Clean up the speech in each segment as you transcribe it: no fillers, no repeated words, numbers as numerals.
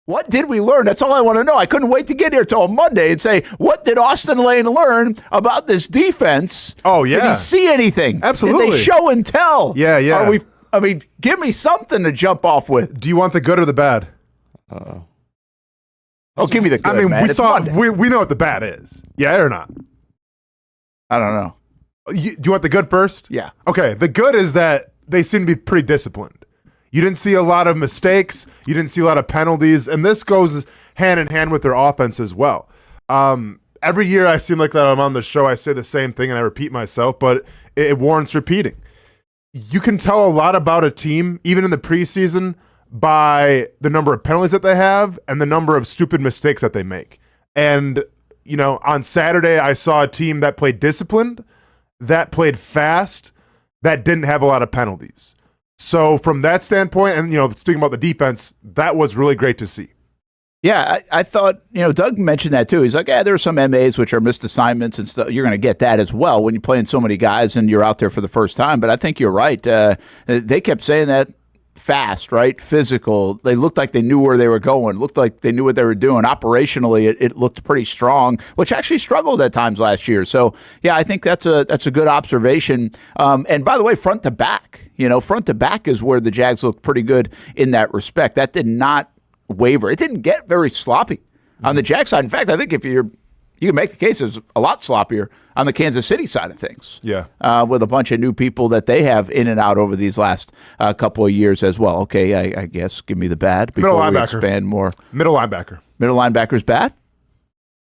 What did we learn? That's all I want to know. I couldn't wait to get here till Monday and say, what did Austen Lane learn about this defense? Oh, yeah. Did he see anything? Absolutely. Did they show and tell? Yeah. Give me something to jump off with. Do you want the good or the bad? Oh, give me the good, I mean, man. we know what the bad is. Yeah or not? I don't know. Do you want the good first? Yeah. Okay, the good is that they seem to be pretty disciplined. You didn't see a lot of mistakes. You didn't see a lot of penalties. And this goes hand in hand with their offense as well. Every year I seem like that I'm on the show, I say the same thing and I repeat myself, but it warrants repeating. You can tell a lot about a team, even in the preseason, by the number of penalties that they have and the number of stupid mistakes that they make. And, on Saturday I saw a team that played disciplined, that played fast, that didn't have a lot of penalties. So from that standpoint, and speaking about the defense, that was really great to see. Yeah, I thought, Doug mentioned that too. He's like, there are some MAs which are missed assignments and stuff. You're going to get that as well when you're playing so many guys and you're out there for the first time. But I think you're right. They kept saying that fast, right? Physical. They looked like they knew where they were going. Looked like they knew what they were doing. Operationally, it looked pretty strong, which actually struggled at times last year. So, yeah, I think that's a good observation. And by the way, front to back, front to back is where the Jags looked pretty good in that respect. That did not waver. It didn't get very sloppy on the Jags side. In fact, I think you can make the case it's a lot sloppier on the Kansas City side of things. Yeah. With a bunch of new people that they have in and out over these last couple of years as well. Okay, I guess give me the bad before Middle we linebacker. expand more. Middle linebacker. Middle linebacker's bad?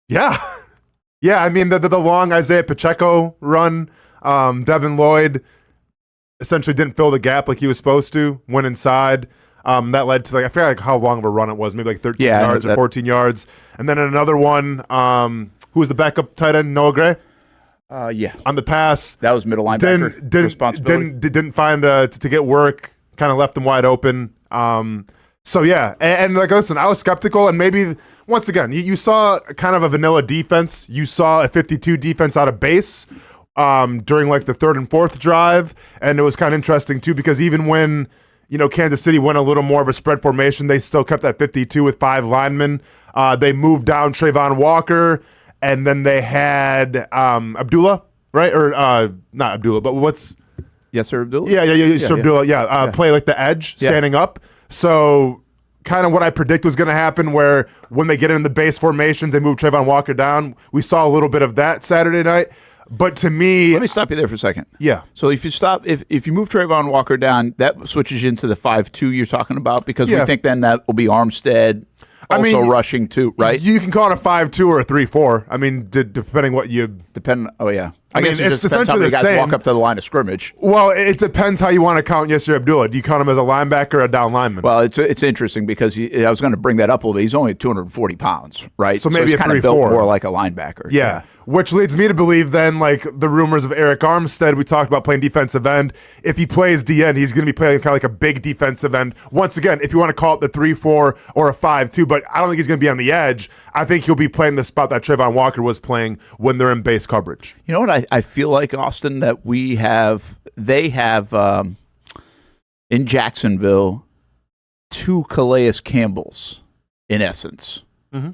Yeah. Yeah, I mean, the long Isaiah Pacheco run, Devin Lloyd essentially didn't fill the gap like he was supposed to, went inside. That led to, I forget how long of a run it was, maybe 13 yards or 14 yards. And then another one, who was the backup tight end, Noah Gray? Yeah. On the pass. That was middle linebacker responsibility. Didn't find to get work, kind of left them wide open. So, yeah. And listen, I was skeptical. And maybe, once again, you saw kind of a vanilla defense. You saw a 52 defense out of base during the third and fourth drive. And it was kind of interesting, too, because even when Kansas City went a little more of a spread formation, they still kept that 52 with 5 linemen. They moved down Trayvon Walker, and then they had Abdullah, right? Or not Abdullah, but what's... Yes, sir, Abdullah? Yeah, Sir Abdullah, play like the edge, standing up. So kind of what I predict was going to happen, where when they get in the base formations, they move Trayvon Walker down. We saw a little bit of that Saturday night. But to me... Let me stop you there for a second. Yeah. So if you move Trayvon Walker down, that switches into the 5-2 you're talking about, because we think then that will be Armstead rushing too, right? You can call it a 5-2 or a 3-4. I mean, depending what you... Oh, yeah. I guess it's essentially the guys same. Walk up to the line of scrimmage. Well, it depends how you want to count Yasir Abdullah. Do you count him as a linebacker or a down lineman? Well, it's interesting because I was going to bring that up a little bit. He's only 240 pounds, right? So maybe he's a kind 3-4. of built more like a linebacker. Yeah. Which leads me to believe then, the rumors of Eric Armstead, we talked about playing defensive end. If he plays DN, he's going to be playing kind of like a big defensive end. Once again, if you want to call it the 3-4 or a 5-2, but I don't think he's going to be on the edge. I think he'll be playing the spot that Trayvon Walker was playing when they're in base coverage. You know what I feel like, Austin, that they have in Jacksonville 2 Calais Campbells, in essence.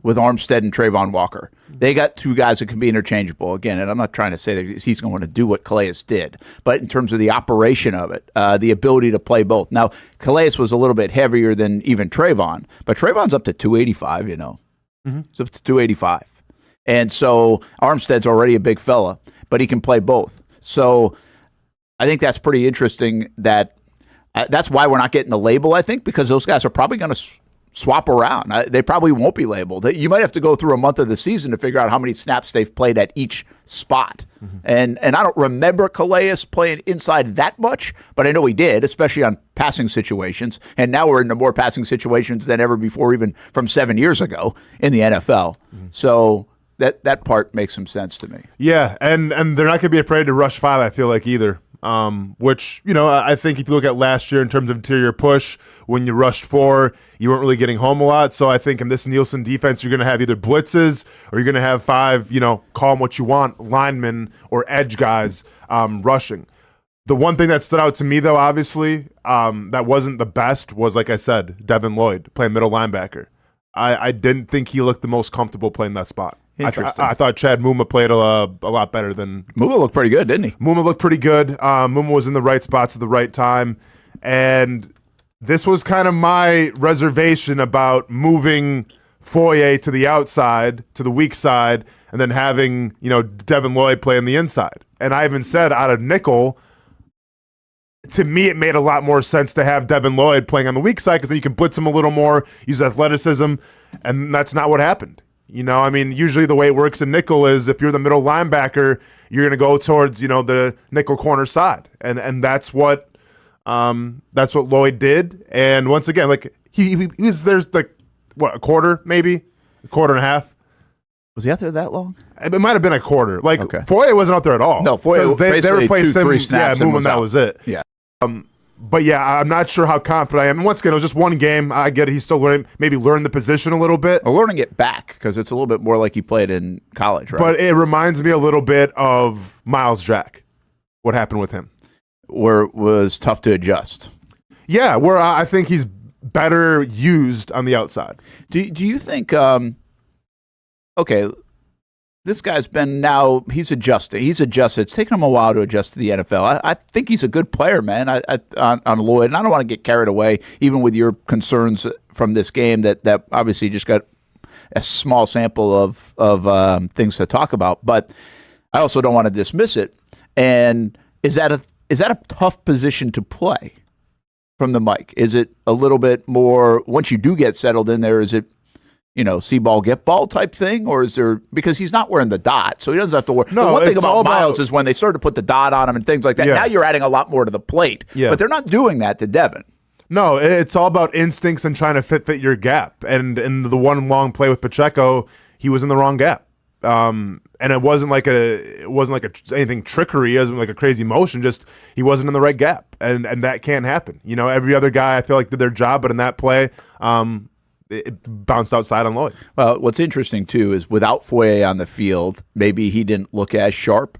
With Armstead and Trayvon Walker. They got 2 guys that can be interchangeable. Again, and I'm not trying to say that he's going to do what Calais did, but in terms of the operation of it, the ability to play both. Now, Calais was a little bit heavier than even Trayvon, but Trayvon's up to 285, He's up to 285. And so Armstead's already a big fella, but he can play both. So I think that's pretty interesting that that's why we're not getting the label, I think, because those guys are probably going to swap around. They probably won't be labeled. You might have to go through a month of the season to figure out how many snaps they've played at each spot. And I don't remember Calais playing inside that much, but I know he did, especially on passing situations. And now we're into more passing situations than ever before, even from 7 years ago in the NFL. So that part makes some sense to me. Yeah, and they're not going to be afraid to rush 5, I feel like, either. Which, I think if you look at last year in terms of interior push, when you rushed 4, you weren't really getting home a lot. So I think in this Nielsen defense, you're going to have either blitzes or you're going to have 5, call them what you want, linemen or edge guys rushing. The one thing that stood out to me, though, obviously, that wasn't the best was, like I said, Devin Lloyd playing middle linebacker. I didn't think he looked the most comfortable playing that spot. Interesting. I thought Chad Muma played a lot better than Muma looked pretty good, didn't he? Muma looked pretty good. Muma was in the right spots at the right time, and this was kind of my reservation about moving Foye to the outside, to the weak side, and then having Devin Lloyd play on the inside. And I even said out of nickel, to me, it made a lot more sense to have Devin Lloyd playing on the weak side because then you can blitz him a little more, use athleticism, and that's not what happened. Usually the way it works in nickel is if you're the middle linebacker, you're going to go towards the nickel corner side, and that's what Lloyd did. And once again, like he was there's like a quarter, maybe a quarter and a half. Was he out there that long? It might have been a quarter. Like okay. Foye wasn't out there at all. No, Foye they replaced him. 2-3 snaps and that was it. Yeah. But yeah, I'm not sure how confident I am. And once again, it was just one game. I get it. He's still learning the position a little bit. Or learning it back because it's a little bit more like he played in college, right? But it reminds me a little bit of Miles Jack. What happened with him? Where it was tough to adjust. Yeah, where I think he's better used on the outside. Do you think? Okay, this guy's he's adjusting. He's adjusted. It's taken him a while to adjust to the NFL. I think he's a good player, man. On Lloyd, and I don't want to get carried away, even with your concerns from this game that obviously just got a small sample of things to talk about. But I also don't want to dismiss it. And is that a tough position to play from the mic? Is it a little bit more once you do get settled in there? Is it see ball, get ball type thing? Or is there, because he's not wearing the dot, so he doesn't have to worry. No, the one thing about Miles is when they started to put the dot on him and things like that, now you're adding a lot more to the plate. Yeah. But they're not doing that to Devin. No, it's all about instincts and trying to fit your gap. And in the one long play with Pacheco, he was in the wrong gap. And it wasn't like anything trickery. It wasn't like a crazy motion. Just he wasn't in the right gap, and that can't happen. Every other guy I feel like did their job, but in that play, it bounced outside on Lloyd. Well, what's interesting, too, is without Foye on the field, maybe he didn't look as sharp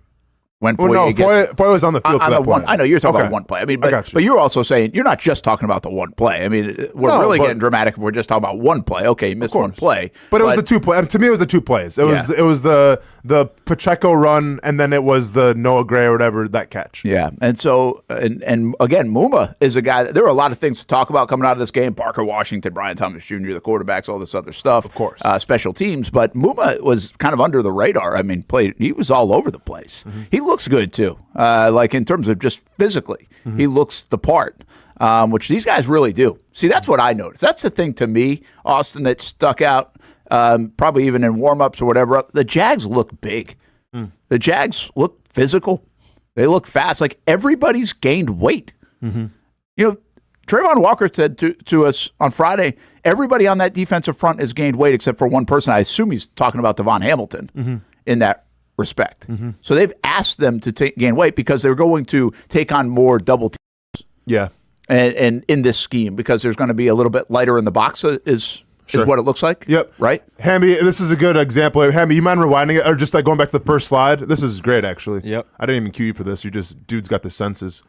when Foye was on the field for that one. I know you're talking about one play. But you're also saying you're not just talking about the one play. We're getting dramatic if we're just talking about one play. Okay, you missed one play. But it was the two plays. To me, it was the two plays. It was the Pacheco run, and then it was the Noah Gray or whatever, that catch. Yeah, and so, and again, Muma is a guy, there are a lot of things to talk about coming out of this game. Parker Washington, Brian Thomas Jr., the quarterbacks, all this other stuff. Of course. Special teams, but Muma was kind of under the radar. He was all over the place. Mm-hmm. He looks good, too, like in terms of just physically. Mm-hmm. He looks the part, which these guys really do. See, that's what I noticed. That's the thing to me, Austen, that stuck out. Probably even in warm-ups or whatever, the Jags look big. The Jags look physical. They look fast. Like everybody's gained weight. Mm-hmm. Trayvon Walker said to us on Friday, everybody on that defensive front has gained weight except for one person. I assume he's talking about Devon Hamilton in that respect. Mm-hmm. So they've asked them to gain weight because they're going to take on more double teams. Yeah. And in this scheme, because there's going to be a little bit lighter in the box is what it looks like. Yep. Right? Hamby, this is a good example. Hamby, you mind rewinding it or just like going back to the first slide? This is great, actually. Yep. I didn't even cue you for this. Dude's got the senses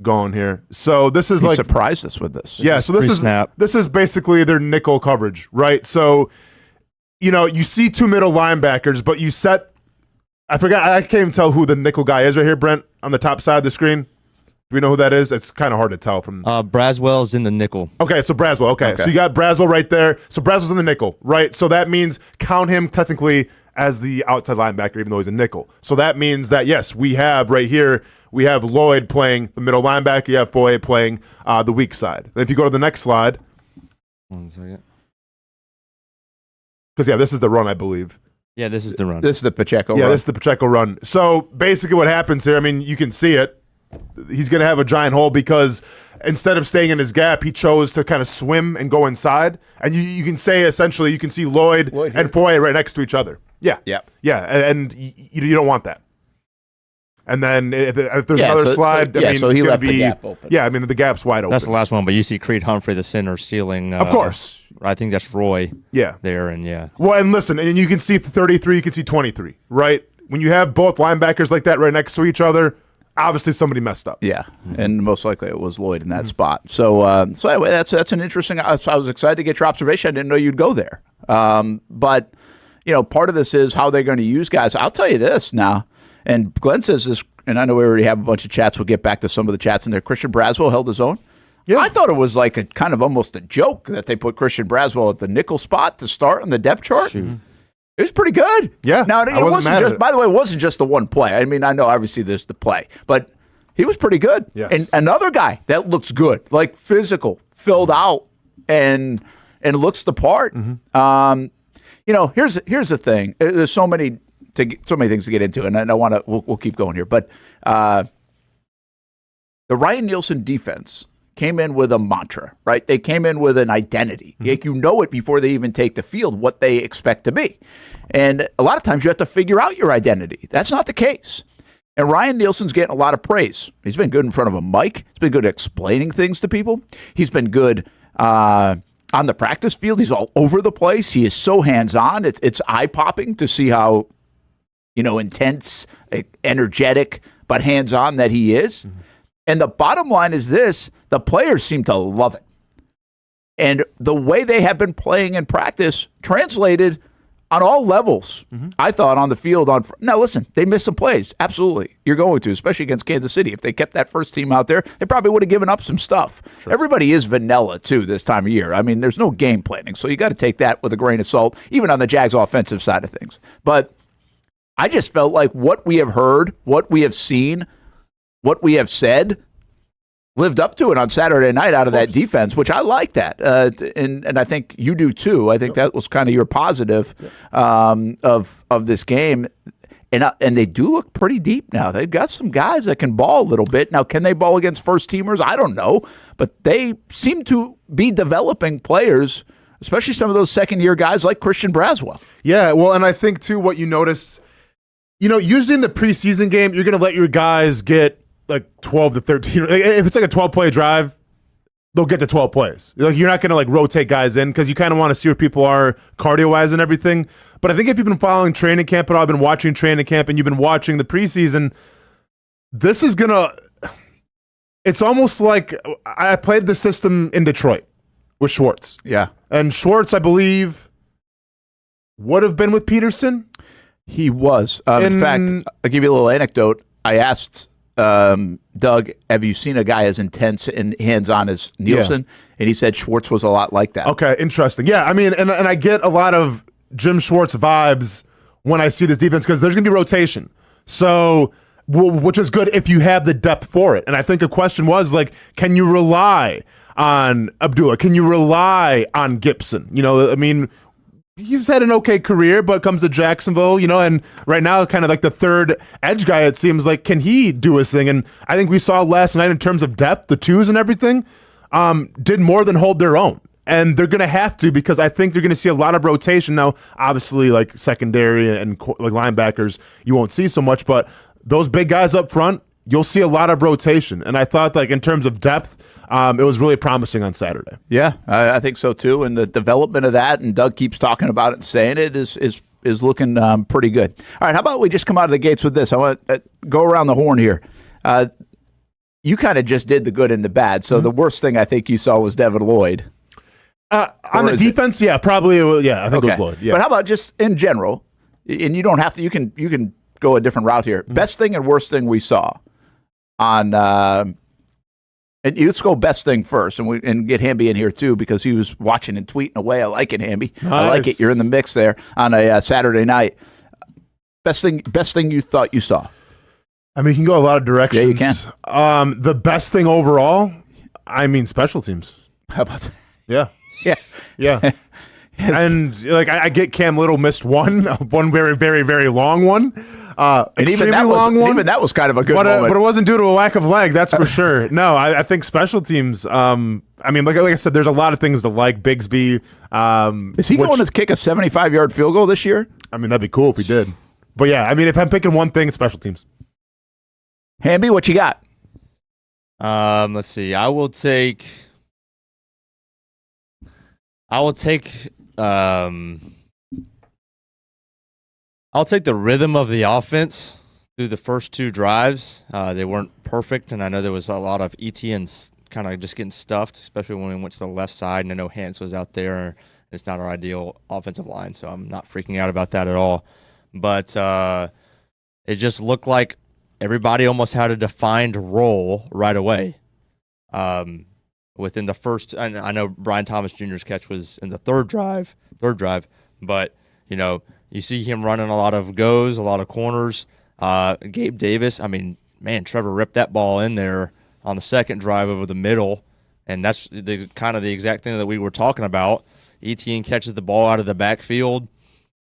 going here. So this is like surprised us with this. Yeah. So this is basically their nickel coverage, right? So you see two middle linebackers, but you set. I can't even tell who the nickel guy is right here, Brent, on the top side of the screen. Do we know who that is? It's kind of hard to tell from. Braswell's in the nickel. Okay, so Braswell. Okay, so you got Braswell right there. So Braswell's in the nickel, right? So that means count him technically as the outside linebacker, even though he's a nickel. So that means that, yes, we have right here, we have Lloyd playing the middle linebacker. You have Foye playing the weak side. Then if you go to the next slide. 1 second. Because, this is the run, I believe. Yeah, this is the run. This is the Pacheco run. Yeah, this is the Pacheco run. So basically what happens here, you can see it. He's going to have a giant hole because instead of staying in his gap, he chose to kind of swim and go inside. And you can say, essentially, you can see Lloyd and Foye right next to each other. Yeah. Yeah. Yeah, and you don't want that. And then if there's another slide, so he left the gap open. Yeah, the gap's wide open. That's the last one, but you see Creed Humphrey, the center, stealing. Of course. I think that's Roy. Yeah. There, and yeah. Well, and listen, and you can see 33, you can see 23, right? When you have both linebackers like that right next to each other, obviously somebody messed up. Yeah, and most likely it was Lloyd in that spot. So anyway, that's an interesting. So I was excited to get your observation. I didn't know you'd go there. But part of this is how they're going to use guys. I'll tell you this now, and Glenn says this, and I know we already have a bunch of chats. We'll get back to some of the chats in there. Christian Braswell held his own. Yeah. I thought it was like a kind of almost a joke that they put Christian Braswell at the nickel spot to start on the depth chart. Shoot. It was pretty good. Yeah. Now, it wasn't just, by the way, it wasn't just the one play. I mean, I know obviously there's the play, but he was pretty good. Yes. And another guy that looks good, like physical, filled out, and looks the part. Mm-hmm. Here's the thing. There's so many things to get into, and I want to. We'll keep going here, but the Ryan Nielsen defense came in with a mantra, right? They came in with an identity. Mm-hmm. Like you know it before they even take the field, what they expect to be. And a lot of times you have to figure out your identity. That's not the case. And Ryan Nielsen's getting a lot of praise. He's been good in front of a mic. He's been good at explaining things to people. He's been good on the practice field. He's all over the place. He is so hands-on. It's eye-popping to see how, intense, energetic, but hands-on that he is. Mm-hmm. And the bottom line is this, the players seem to love it. And the way they have been playing in practice translated on all levels, I thought, on the field. Now, listen, they missed some plays. Absolutely. You're going to, especially against Kansas City. If they kept that first team out there, they probably would have given up some stuff. Sure. Everybody is vanilla, too, this time of year. I mean, there's no game planning, so you got to take that with a grain of salt, even on the Jags' offensive side of things. But I just felt like what we have heard, what we have seen, what we have said lived up to it on Saturday night out of that defense, which I like that. And I think you do too. I think that was kind of your positive of this game. And they do look pretty deep now. They've got some guys that can ball a little bit. Now, can they ball against first teamers? I don't know. But they seem to be developing players, especially some of those second-year guys like Christian Braswell. Yeah, well, and I think too what you noticed, usually in the preseason game, you're going to let your guys get like 12 to 13. If it's like a 12-play drive, they'll get to 12 plays. Like you're not going to like rotate guys in because you kind of want to see where people are cardio-wise and everything. But I think if you've been following training camp at all, I've been watching training camp and you've been watching the preseason, this is going to – it's almost like I played the system in Detroit with Schwartz. Yeah. And Schwartz, I believe, would have been with Peterson. He was. In fact, I'll give you a little anecdote. I asked – Doug, have you seen a guy as intense and hands-on as Nielsen? Yeah. And he said Schwartz was a lot like that. Okay, interesting. Yeah, I mean, and I get a lot of Jim Schwartz vibes when I see this defense because there's going to be rotation. So, which is good if you have the depth for it. And I think a question was, like, can you rely on Abdullah? Can you rely on Gibson? He's had an okay career, but comes to Jacksonville, and right now kind of like the third edge guy, it seems like, can he do his thing? And I think we saw last night in terms of depth, the twos and everything, did more than hold their own. And they're going to have to because I think they're going to see a lot of rotation. Now, obviously, like secondary and like linebackers, you won't see so much, but those big guys up front, you'll see a lot of rotation. And I thought like in terms of depth, it was really promising on Saturday. Yeah, I think so too. And the development of that, and Doug keeps talking about it and saying it, is looking pretty good. All right, how about we just come out of the gates with this? I want to go around the horn here. You kind of just did the good and the bad. So the worst thing I think you saw was Devin Lloyd. On the defense, yeah, probably. I think it was Lloyd. Yeah. But how about just in general? And you don't have to. You can go a different route here. Mm-hmm. Best thing and worst thing we saw on. And let's go best thing first, and get Hamby in here too because he was watching and tweeting away. I like it, Hamby. Nice. I like it. You're in the mix there on a Saturday night. Best thing you thought you saw. I mean, you can go a lot of directions. Yeah, you can. The best thing overall, I mean, special teams. How about that? Yeah. And like I get Cam Little missed one very, very, very long one. And even that was kind of a good moment. But it wasn't due to a lack of leg, that's for sure. No, I think special teams. I mean, like I said, there's a lot of things to like. Bigsby. Is he going to kick a 75-yard field goal this year? I mean, that'd be cool if he did. But yeah, I mean, if I'm picking one thing, it's special teams. Hamby, what you got? Let's see. I will take I'll take the rhythm of the offense through the first 2 drives. They weren't perfect, and I know there was a lot of ETNs kind of just getting stuffed, especially when we went to the left side, and I know Hans was out there. It's not our ideal offensive line, so I'm not freaking out about that at all. But it just looked like everybody almost had a defined role right away. Within the first, and I know Brian Thomas Jr.'s catch was in the third drive, but you see him running a lot of goes, a lot of corners. Gabe Davis, I mean, man, Trevor ripped that ball in there on the second drive over the middle, and that's the kind of the exact thing that we were talking about. ETN catches the ball out of the backfield.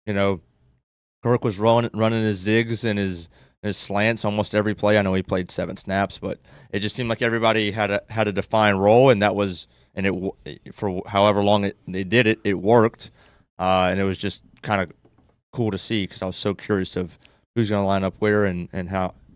Kirk was running his zigs and his slants almost every play. I know he played 7 snaps, but it just seemed like everybody had a defined role, and it for however long they did it, it worked, and it was just kind of cool to see because I was so curious of who's going to line up where and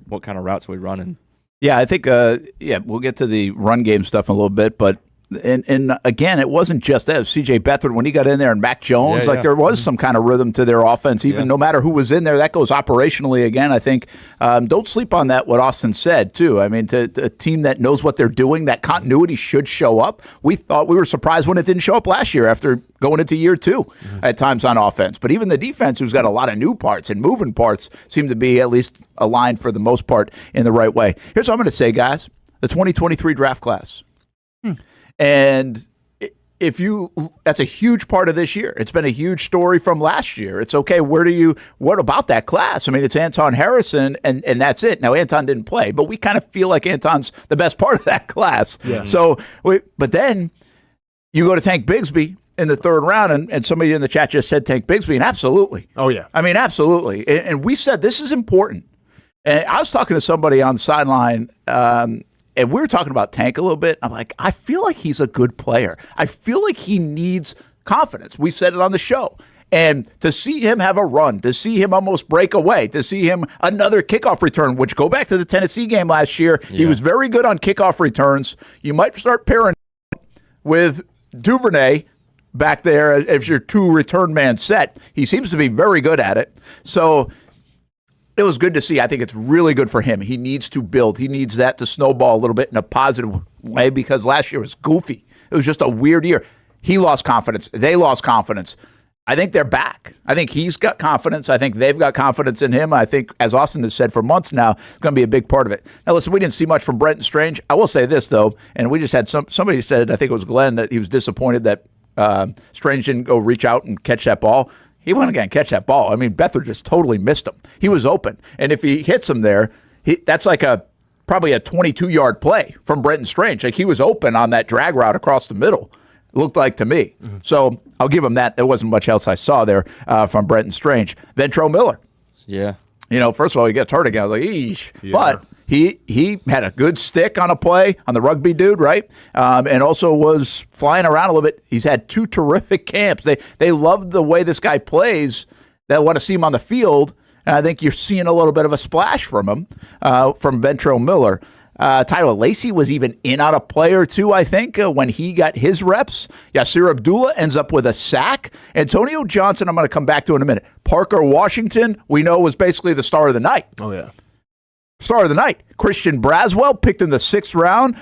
what kind of routes we running. Yeah, I think we'll get to the run game stuff in a little bit, but and again, it wasn't just that. C.J. Beathard, when he got in there, and Mac Jones, there was some kind of rhythm to their offense. Even no matter who was in there, that goes operationally. Again, I think don't sleep on that. What Austen said too. I mean, to a team that knows what they're doing, that continuity should show up. We were surprised when it didn't show up last year after going into year 2 at times on offense. But even the defense, who's got a lot of new parts and moving parts, seem to be at least aligned for the most part in the right way. Here's what I'm going to say, guys: the 2023 draft class. And that's a huge part of this year. It's been a huge story from last year. It's okay. What about that class? I mean, it's Anton Harrison and that's it. Now, Anton didn't play, but we kind of feel like Anton's the best part of that class. Yeah. So, but then you go to Tank Bigsby in the 3rd round, and somebody in the chat just said Tank Bigsby, and absolutely. Oh, yeah. I mean, absolutely. And we said this is important. And I was talking to somebody on the sideline, and we were talking about Tank a little bit. I'm like, I feel like he's a good player. I feel like he needs confidence. We said it on the show. And to see him have a run, to see him almost break away, to see him another kickoff return, which go back to the Tennessee game last year, He was very good on kickoff returns. You might start pairing with Duvernay back there if your 2 return man set. He seems to be very good at it. So it was good to see. I think it's really good for him. He needs to build. He needs that to snowball a little bit in a positive way because last year was goofy. It was just a weird year. He lost confidence. They lost confidence. I think they're back. I think he's got confidence. I think they've got confidence in him. I think, as Austen has said for months now, it's going to be a big part of it. Now, listen, we didn't see much from Brent and Strange. I will say this, though, and we just had somebody said, I think it was Glenn, that he was disappointed that Strange didn't go reach out and catch that ball. He went again, catch that ball. I mean, Beathard just totally missed him. He was open. And if he hits him there, that's like probably a 22-yard play from Brent and Strange. Like he was open on that drag route across the middle, it looked like to me. Mm-hmm. So I'll give him that. There wasn't much else I saw there from Brent and Strange. Ventrell Miller. Yeah. First of all, he gets hurt again. I was like, eesh. Yeah. But he had a good stick on a play on the rugby dude, right? And also was flying around a little bit. He's had 2 terrific camps. They love the way this guy plays. They want to see him on the field. And I think you're seeing a little bit of a splash from him, from Ventrell Miller. Tyler Lacey was even in on a play or 2, I think, when he got his reps. Yasir Abdullah ends up with a sack. Antonio Johnson, I'm going to come back to in a minute. Parker Washington, we know, was basically the star of the night. Oh, yeah. Star of the night. Christian Braswell picked in the 6th round.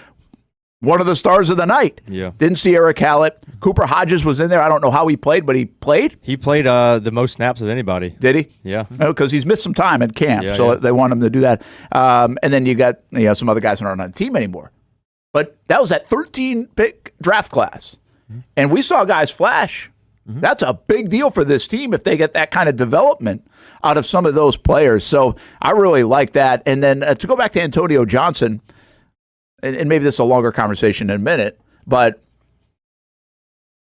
One of the stars of the night. Yeah. Didn't see Eric Hallett. Cooper Hodges was in there. I don't know how he played, but he played. He played the most snaps of anybody. Did he? Yeah. Because he's missed some time at camp, so they want him to do that. And then you got some other guys who aren't on the team anymore. But that was that 13-pick draft class. Mm-hmm. And we saw guys flash. Mm-hmm. That's a big deal for this team if they get that kind of development out of some of those players. So I really like that. And then to go back to Antonio Johnson, and maybe this is a longer conversation in a minute, but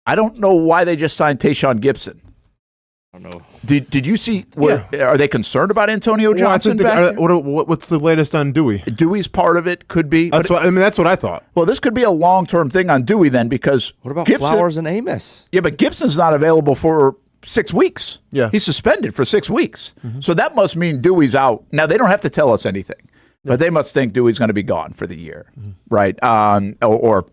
I don't know why they just signed Tayshaun Gibson. I don't know. Did you see? Are they concerned about Antonio Johnson? What's the latest on Dewey? Dewey's part of it. Could be. That's what I thought. Well, this could be a long-term thing on Dewey then, because what about Gibson, Flowers and Amos? Yeah, but Gibson's not available for 6 weeks. Yeah, he's suspended for 6 weeks. Mm-hmm. So that must mean Dewey's out. Now they don't have to tell us anything, but they must think Dewey's going to be gone for the year, right? Or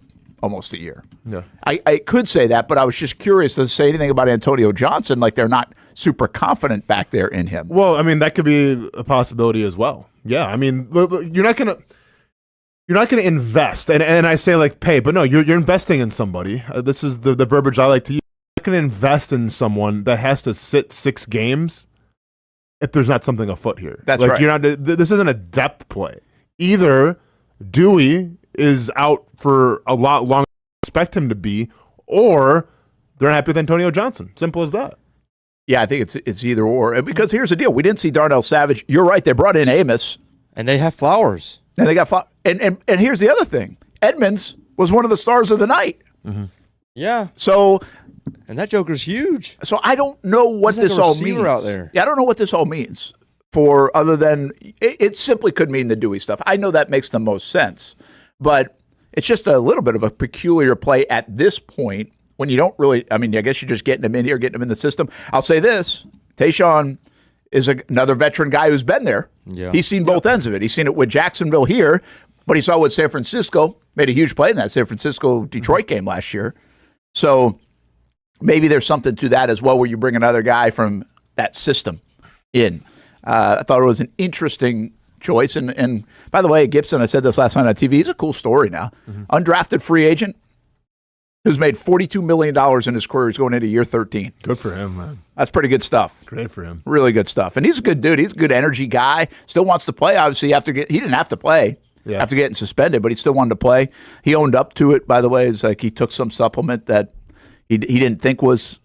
almost a year. Yeah. I could say that, but I was just curious to say anything about Antonio Johnson, like they're not super confident back there in him. Well, I mean, that could be a possibility as well. Yeah, I mean, you're not gonna invest, and I say like pay, but no, you're investing in somebody. This is the verbiage I like to use. You're not gonna invest in someone that has to sit 6 games if there's not something afoot here. That's like, right. You're not. This isn't a depth play. Either Dewey is out for a lot longer than you expect him to be, or they're happy with Antonio Johnson. Simple as that. Yeah, I think it's either or. Because here's the deal: we didn't see Darnell Savage. You're right; they brought in Amos, And they have Flowers. and they got and here's the other thing: Edmonds was one of the stars of the night. Yeah. So And that Joker's huge. I don't know what He's like this a all receiver means. out there. Yeah, I don't know what this all means for other than it simply could mean the Dewey stuff. I know that makes the most sense, but it's just a little bit of a peculiar play at this point when you don't really. I mean, I guess you're just getting him in here, getting him in the system. I'll say this: Tayshaun is another veteran guy who's been there. Yeah. He's seen both ends of it. He's seen it with Jacksonville here, but he saw it with San Francisco. Made a huge play in that San Francisco-Detroit game last year. So maybe there's something to that as well, where you bring another guy from that system in. I thought it was an interesting choice. And by the way, Gibson, I said this last night on TV, he's a cool story now. Undrafted free agent who's made $42 million in his career. He's going into year 13. Good for him, man. That's pretty good stuff. Great for him. Really good stuff. And he's a good dude. He's a good energy guy. Still wants to play. Obviously, he didn't have to play after getting suspended, but he still wanted to play. He owned up to it, by the way. It's like he took some supplement that he didn't think was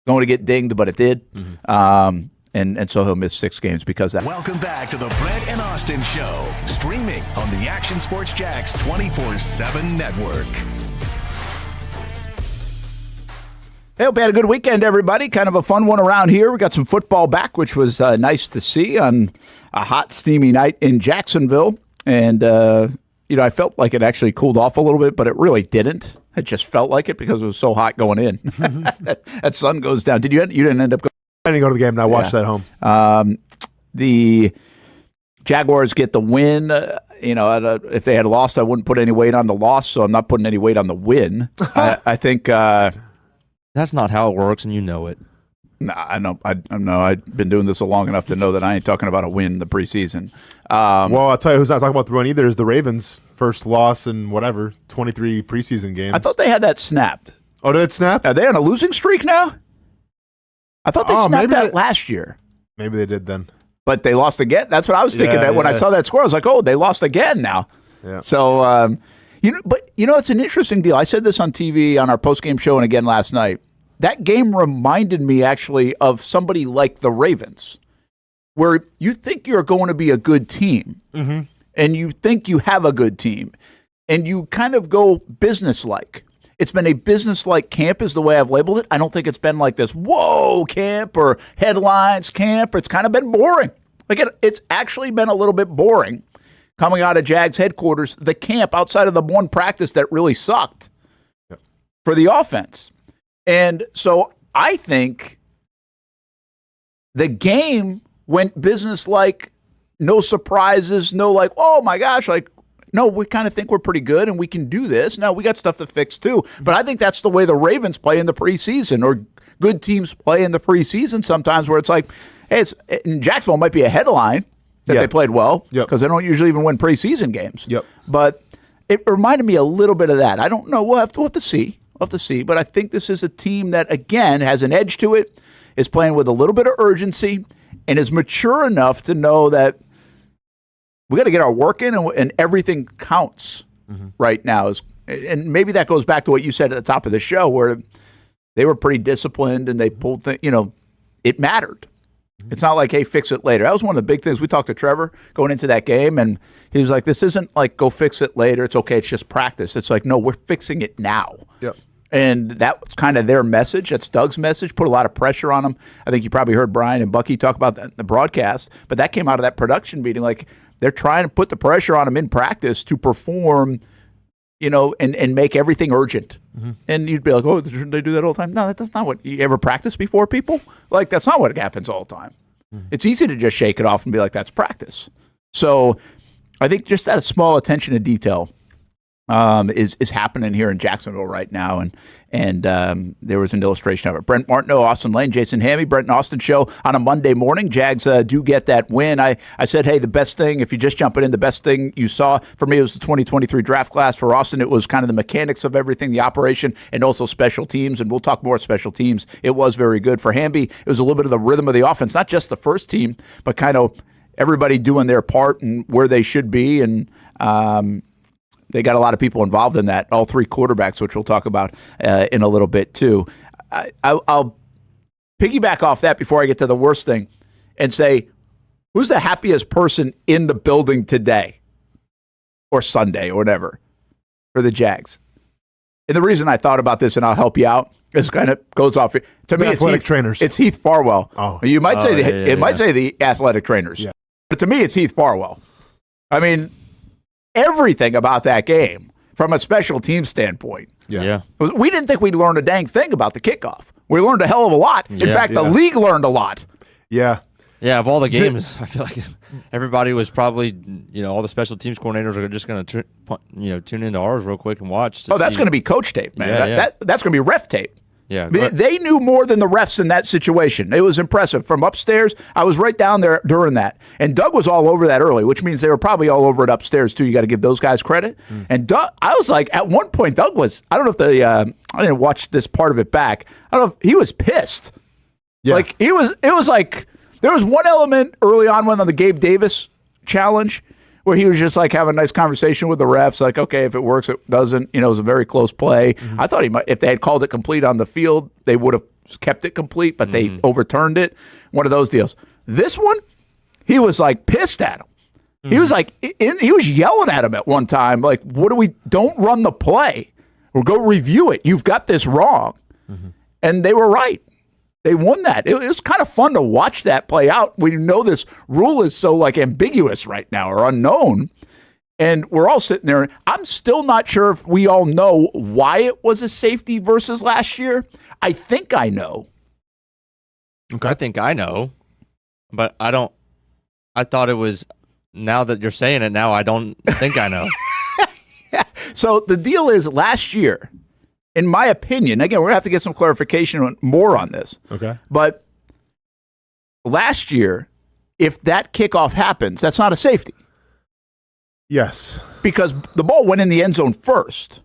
going to get dinged, but it did. And so he'll miss 6 games because of that. Welcome back to the Brent and Austen Show, streaming on the Action Sports Jax 24/7 network. Hey, hope you had a good weekend, everybody. Kind of a fun one around here. We got some football back, which was nice to see on a hot, steamy night in Jacksonville. And, I felt like it actually cooled off a little bit, but it really didn't. It just felt like it because it was so hot going in. That sun goes down. You didn't end up going? I didn't go to the game, and I watched that at home. The Jaguars get the win. If they had lost, I wouldn't put any weight on the loss, so I'm not putting any weight on the win. I think That's not how it works, and you know it. Nah, I know. I know. I've been doing this long enough to know that I ain't talking about a win in the preseason. Well, I'll tell you who's not talking about the run either is the Ravens. First loss in 23 preseason games. I thought they had that snapped. Oh, did it snap? Are they on a losing streak now? I thought they snapped maybe that last year. Maybe they did then. But they lost again. That's what I was thinking. When I saw that score, I was like, "Oh, they lost again now." Yeah. So, it's an interesting deal. I said this on TV on our postgame show and again last night. That game reminded me actually of somebody like the Ravens, where you think you're going to be a good team, and you think you have a good team, and you kind of go business-like. It's been a business-like camp is the way I've labeled it. I don't think it's been like this, whoa, camp or headlines camp. It's kind of been boring. It's actually been a little bit boring coming out of Jags headquarters, the camp outside of the one practice that really sucked for the offense. And so I think the game went business-like, no surprises, no like, oh my gosh, like, no, we kind of think we're pretty good and we can do this. No, we got stuff to fix too. But I think that's the way the Ravens play in the preseason, or good teams play in the preseason sometimes, where it's like, hey, in Jacksonville might be a headline that they played well because they don't usually even win preseason games. But it reminded me a little bit of that. I don't know. We'll have to see. We'll have to see. But I think this is a team that, again, has an edge to it, is playing with a little bit of urgency, and is mature enough to know that we got to get our work in, and everything counts right now. And maybe that goes back to what you said at the top of the show, where they were pretty disciplined and they pulled it mattered. It's not like, hey, fix it later. That was one of the big things. We talked to Trevor going into that game, and he was like, this isn't like go fix it later. It's okay. It's just practice. It's like, no, we're fixing it now. And that was kind of their message. That's Doug's message. Put a lot of pressure on them. I think you probably heard Brian and Bucky talk about that in the broadcast, but that came out of that production meeting. Like, they're trying to put the pressure on them in practice to perform, and make everything urgent. And you'd be like, oh, shouldn't they do that all the time? No, that's not what you ever practice before, people. Like, that's not what happens all the time. It's easy to just shake it off and be like, that's practice. So I think just that small attention to detail is happening here in Jacksonville right now, and there was an illustration of it. Brent, Martineau, Austen Lane, Jason Hammy, Brent and Austen show on a Monday morning. Jags do get that win. I said, hey, the best thing, if you're just jumping in, the best thing you saw for me was the 2023 draft class. For Austen, it was kind of the mechanics of everything, the operation, and also special teams, and we'll talk more special teams. It was very good. For Hamby, it was a little bit of the rhythm of the offense, not just the first team, but kind of everybody doing their part and where they should be, and they got a lot of people involved in that, all three quarterbacks, which we'll talk about in a little bit too. I'll piggyback off that before I get to the worst thing and say, who's the happiest person in the building today or Sunday or whatever for the Jags? And the reason I thought about this, and I'll help you out, is kind of goes off. To me, athletic trainers. It's Heath Farwell. Oh. You might say it might say the athletic trainers. Yeah. But to me, it's Heath Farwell. I mean, everything about that game from a special team standpoint. Yeah. We didn't think we'd learn a dang thing about the kickoff. We learned a hell of a lot. In fact, the league learned a lot. Yeah. Yeah, of all the games, I feel like everybody was probably, all the special teams coordinators are just going to, tune into ours real quick and watch. That's going to be coach tape, man. That's going to be ref tape. Yeah, they knew more than the refs in that situation. It was impressive. From upstairs, I was right down there during that. And Doug was all over that early, which means they were probably all over it upstairs, too. You got to give those guys credit. And Doug, I was like, at one point, Doug was, I don't know if I didn't watch this part of it back. I don't know if he was pissed. Yeah. Like, it was like, there was one element early on when on the Gabe Davis challenge where he was just like having a nice conversation with the refs, like, okay, if it works, it doesn't. It was a very close play. I thought if they had called it complete on the field, they would have kept it complete, but they overturned it. One of those deals. This one, he was like pissed at him. He was like, he was yelling at him at one time, like, don't run the play or go review it. You've got this wrong. And they were right. They won that. It was kind of fun to watch that play out. We know this rule is so like ambiguous right now or unknown. And we're all sitting there. I'm still not sure if we all know why it was a safety versus last year. I think I know. Okay. I think I know, but I don't. I thought it was, now that you're saying it now, I don't think I know. So the deal is last year, in my opinion, again, we're going to have to get some clarification more on this. Okay. But last year, if that kickoff happens, that's not a safety. Yes. Because the ball went in the end zone first.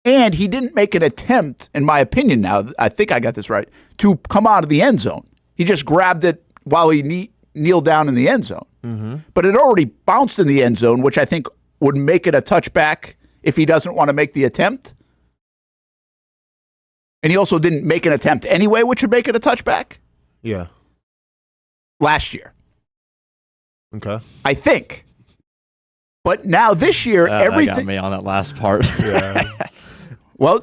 And he didn't make an attempt, in my opinion now, I think I got this right, to come out of the end zone. He just grabbed it while he kneeled down in the end zone. But it already bounced in the end zone, which I think would make it a touchback if he doesn't want to make the attempt. And he also didn't make an attempt anyway, which would make it a touchback. Yeah. Last year. Okay. I think. But now this year, everything. That got me on that last part. Yeah. Well,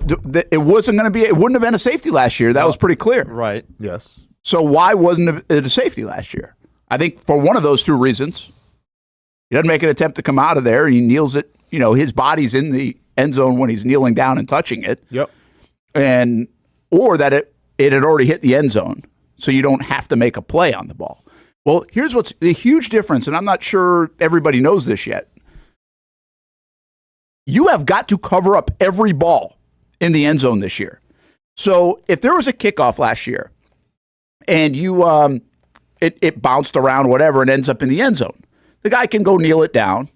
it wasn't going to be. It wouldn't have been a safety last year. That was pretty clear. Right. Yes. So why wasn't it a safety last year? I think for one of those two reasons. He doesn't make an attempt to come out of there. He kneels it. His body's in the end zone when he's kneeling down and touching it. Yep. Or that it had already hit the end zone, so you don't have to make a play on the ball. Well, here's what's the huge difference, and I'm not sure everybody knows this yet. You have got to cover up every ball in the end zone this year. So if there was a kickoff last year, and you it bounced around whatever and ends up in the end zone, the guy can go kneel it down,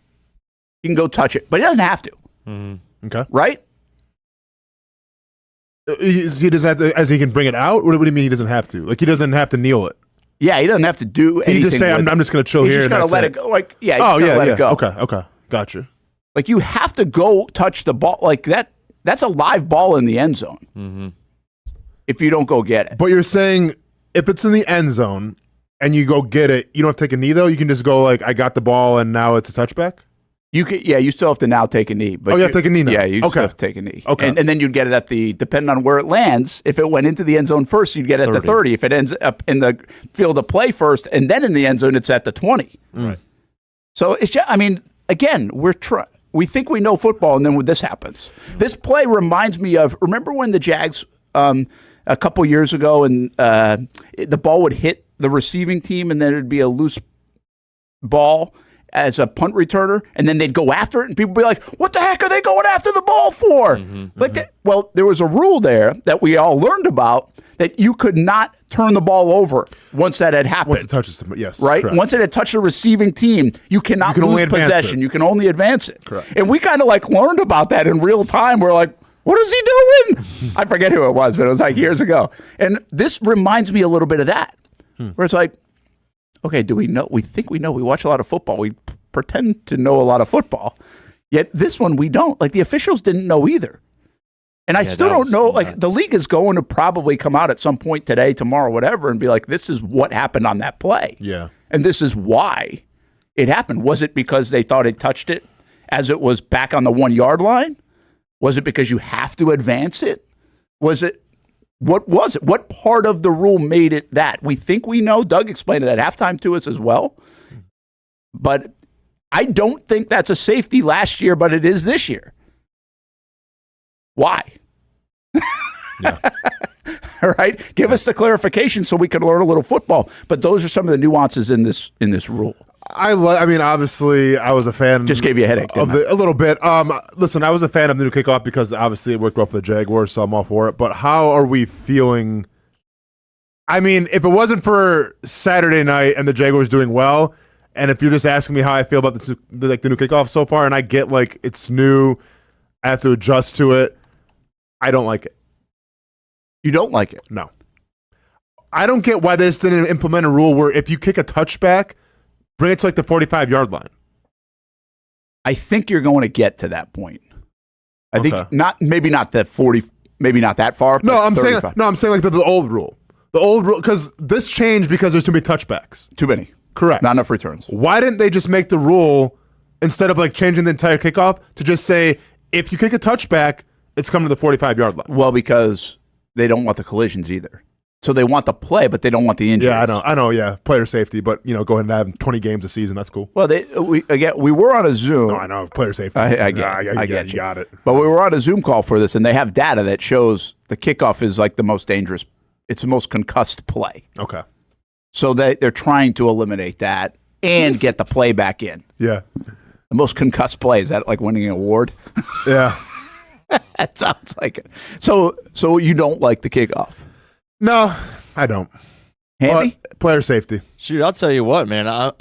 he can go touch it, but he doesn't have to. Okay. Right? He doesn't have to, as he can bring it out? What do you mean he doesn't have to? Like, he doesn't have to kneel it? Yeah, he doesn't have to do anything. He just say, I'm just going to chill here. He's just going to let it go. Like, yeah, let it go. Okay. Gotcha. Like, you have to go touch the ball. Like, that's a live ball in the end zone. If you don't go get it. But you're saying if it's in the end zone and you go get it, you don't have to take a knee, though? You can just go, like, I got the ball and now it's a touchback? You still have to now take a knee. But you have to take a knee now? Yeah, you still have to take a knee. Okay. And then you'd get it depending on where it lands, if it went into the end zone first, you'd get it at the 30. If it ends up in the field of play first and then in the end zone, it's at the 20. Right. So it's just, again, we think we know football, and then when this happens. This play reminds me of, remember when the Jags a couple years ago and the ball would hit the receiving team and then it would be a loose ball as a punt returner, and then they'd go after it, and people would be like, what the heck are they going after the ball for? Well, there was a rule there that we all learned about that you could not turn the ball over once that had happened. Once it touches them, yes. Right? Correct. Once it had touched a receiving team, you cannot lose possession. You can only advance it. Correct. And we kind of like learned about that in real time. We're like, what is he doing? I forget who it was, but it was like years ago. And this reminds me a little bit of that, where it's like, okay, do we know? We think we know. We watch a lot of football. We pretend to know a lot of football. Yet this one we don't. Like the officials didn't know either. And I still don't know. Like the league is going to probably come out at some point today, tomorrow, whatever, and be like, this is what happened on that play. Yeah. And this is why it happened. Was it because they thought it touched it as it was back on the 1 yard line? Was it because you have to advance it? Was it? What was it? What part of the rule made it that? We think we know. Doug explained it at halftime to us as well. But I don't think that's a safety last year, but it is this year. Why? Yeah. All right. Give us the clarification so we can learn a little football. But those are some of the nuances in this rule. I mean, obviously, I was a fan. Just gave you a headache, a little bit. Listen, I was a fan of the new kickoff because obviously it worked well for the Jaguars, so I'm all for it. But how are we feeling? I mean, if it wasn't for Saturday night and the Jaguars doing well, and if you're just asking me how I feel about the new kickoff so far, and I get like it's new, I have to adjust to it. I don't like it. You don't like it? No. I don't get why they just didn't implement a rule where if you kick a touchback, bring it to like the 45-yard line. I think you're going to get to that point. I think maybe not that 40, maybe not that far. No, I'm 35. saying like the old rule. The old rule, because this changed because there's too many touchbacks. Too many. Correct. Not enough returns. Why didn't they just make the rule, instead of like changing the entire kickoff, to just say, if you kick a touchback, it's coming to the 45-yard line? Well, because they don't want the collisions either. So they want the play, but they don't want the injuries. Yeah, I know, yeah. Player safety, but, go ahead and have 20 games a season. That's cool. Well, we were on a Zoom. No, I know. Player safety. I get you. You got it. But we were on a Zoom call for this, and they have data that shows the kickoff is like the most dangerous. It's the most concussed play. Okay. So they're trying to eliminate that and get the play back in. Yeah. The most concussed play, is that like winning an award? Yeah. That sounds like it. So you don't like the kickoff? No, I don't. Handy? Player safety. Shoot, I'll tell you what, man. I'm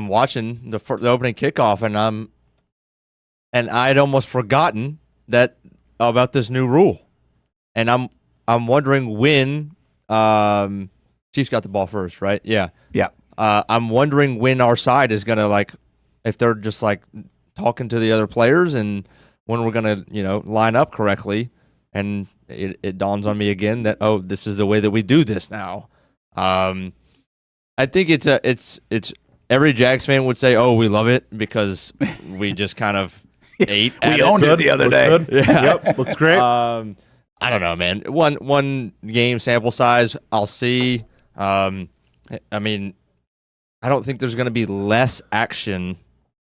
watching the opening kickoff, and I'd almost forgotten about this new rule, and I'm wondering when Chiefs got the ball first, right? Yeah. I'm wondering when our side is gonna if they're just talking to the other players, and when we're gonna line up correctly, and it dawns on me again that this is the way that we do this now. I think it's every Jags fan would say, we love it because we just kind of ate. We owned it the other day. Good. Yeah. Yep, looks great. I don't know, man. One game sample size, I'll see. I mean, I don't think there's going to be less action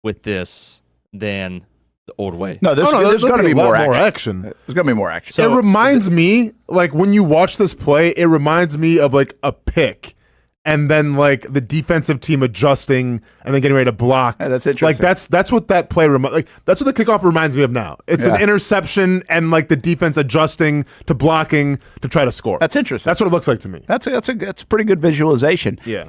with this than the old way. No, there's going to be more action. There's going to be more action. So it reminds me, when you watch this play, it reminds me of a pick, and then the defensive team adjusting and then getting ready to block. Yeah, that's interesting. That's what that play that's what the kickoff reminds me of now. It's an interception and the defense adjusting to blocking to try to score. That's interesting. That's what it looks like to me. That's a pretty good visualization. Yeah.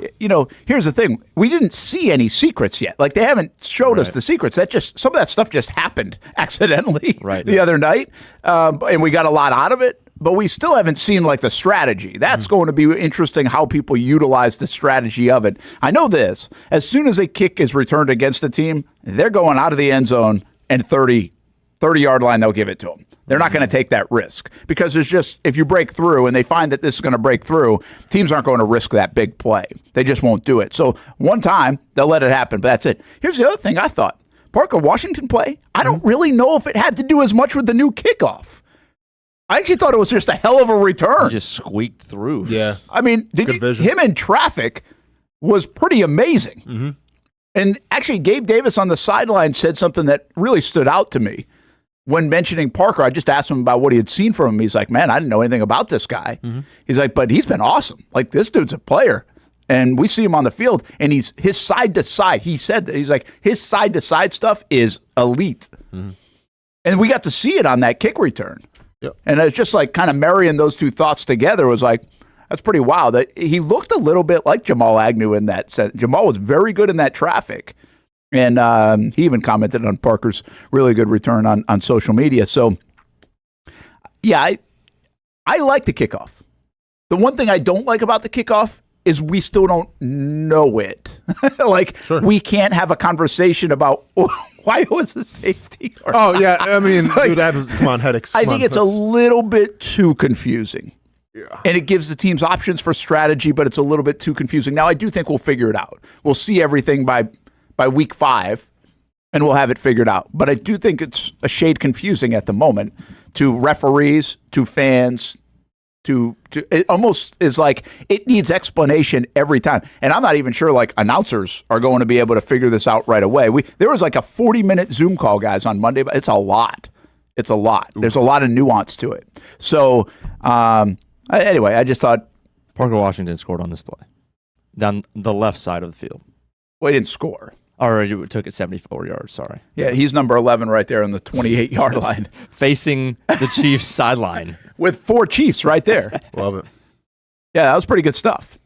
Here's the thing: we didn't see any secrets yet. They haven't showed us the secrets. Some of that stuff just happened accidentally the other night, and we got a lot out of it. But we still haven't seen the strategy. That's going to be interesting how people utilize the strategy of it. I know this: as soon as a kick is returned against a team, they're going out of the end zone and 30-yard line, they'll give it to them. They're not going to take that risk because there's just, if you break through and they find that this is going to break through, teams aren't going to risk that big play. They just won't do it. So one time, they'll let it happen, but that's it. Here's the other thing I thought. Parker Washington play, I don't really know if it had to do as much with the new kickoff. I actually thought it was just a hell of a return. He just squeaked through. Yeah. I mean, him in traffic was pretty amazing. Mm-hmm. And actually, Gabe Davis on the sideline said something that really stood out to me. When mentioning Parker, I just asked him about what he had seen from him. He's like, man, I didn't know anything about this guy. Mm-hmm. He's like, but he's been awesome. This dude's a player. And we see him on the field, and his side to side. He said that he's like his side to side stuff is elite, and we got to see it on that kick return. Yep. And it's just like kind of marrying those two thoughts together was like that's pretty wild. That he looked a little bit like Jamal Agnew in that sense. Jamal was very good in that traffic, and he even commented on Parker's really good return on social media. So, yeah, I like the kickoff. The one thing I don't like about the kickoff is we still don't know it. We can't have a conversation about why it was a safety. Oh, yeah. I mean, dude, come on, headaches. I think it's a little bit too confusing. Yeah. And it gives the teams options for strategy, but it's a little bit too confusing. Now, I do think we'll figure it out. We'll see everything by week 5, and we'll have it figured out. But I do think it's a shade confusing at the moment to referees, to fans, it almost is like it needs explanation every time. And I'm not even sure like announcers are going to be able to figure this out right away. There was like a 40-minute Zoom call, guys, on Monday, but it's a lot. It's a lot. Oof. There's a lot of nuance to it. So anyway, I just thought Parker Washington scored on this play down the left side of the field. Well, he didn't score. Or you took it 74 yards, sorry. Yeah, he's number 11 right there on the 28-yard line. Facing the Chiefs' sideline. With 4 Chiefs right there. Love it. Yeah, that was pretty good stuff.